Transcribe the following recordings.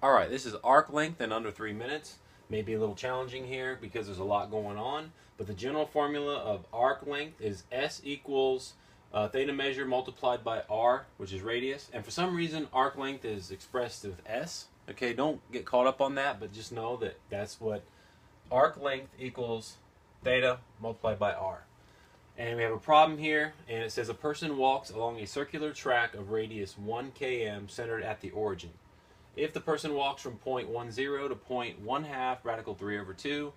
Alright, this is arc length in under 3 minutes. Maybe a little challenging here because there's a lot going on, but the general formula of arc length is S equals theta measure multiplied by R, which is radius. And for some reason, arc length is expressed with S. Okay, don't get caught up on that, but just know that that's what arc length equals theta multiplied by R. And we have a problem here, and it says a person walks along a circular track of radius 1 km centered at the origin. If the person walks from point 10 to point 1/2 radical 3 over 2,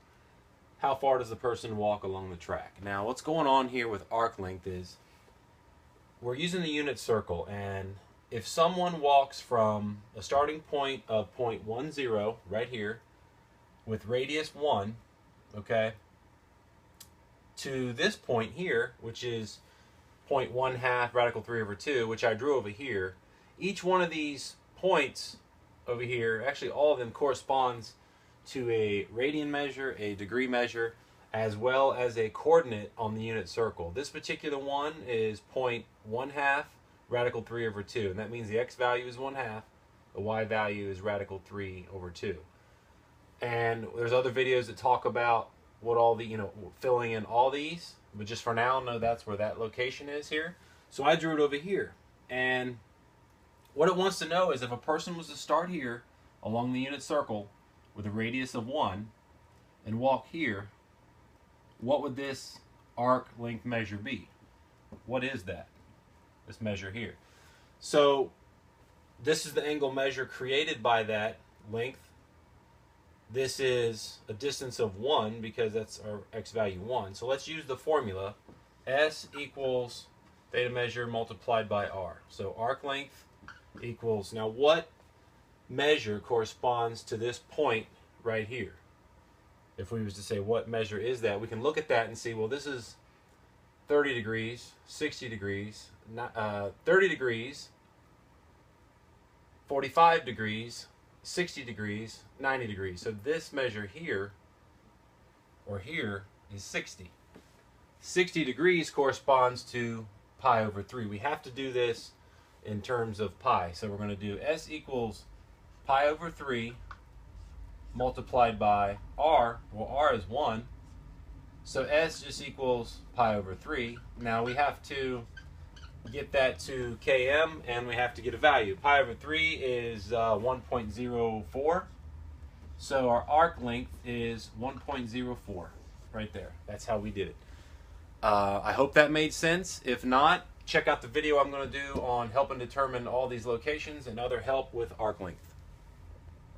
how far does the person walk along the track? Now, what's going on here with arc length is we're using the unit circle, and if someone walks from a starting point of point 10 right here with radius 1, okay, to this point here, which is point 1/2 radical 3 over 2, which I drew over here, each one of these points over here, actually all of them, corresponds to a radian measure, a degree measure, as well as a coordinate on the unit circle. This particular one is point 1/2 radical 3 over 2, and that means the x value is 1/2, the y value is radical 3 over 2. And there's other videos that talk about what all the, filling in all these, but just for now, know that's where that location is here. So I drew it over here, and what it wants to know is if a person was to start here along the unit circle with a radius of 1 and walk here, what would this arc length measure be? What is that? This measure here. So this is the angle measure created by that length. This is a distance of 1 because that's our x value 1. So let's use the formula. S equals theta measure multiplied by R. So arc length equals, now what measure corresponds to this point right here? If we was to say what measure is that, we can look at that and see, well, this is 30 degrees, 60 degrees, 30 degrees, 45 degrees, 60 degrees, 90 degrees. So this measure here, or here, is 60. 60 degrees corresponds to pi over 3. We have to do this in terms of pi. So we're going to do S equals pi over 3 multiplied by R. Well, R is 1. So S just equals pi over 3. Now we have to get that to km, and we have to get a value. Pi over 3 is 1.04. So our arc length is 1.04 right there. That's how we did it. I hope that made sense. If not, check out the video I'm going to do on helping determine all these locations and other help with arc length.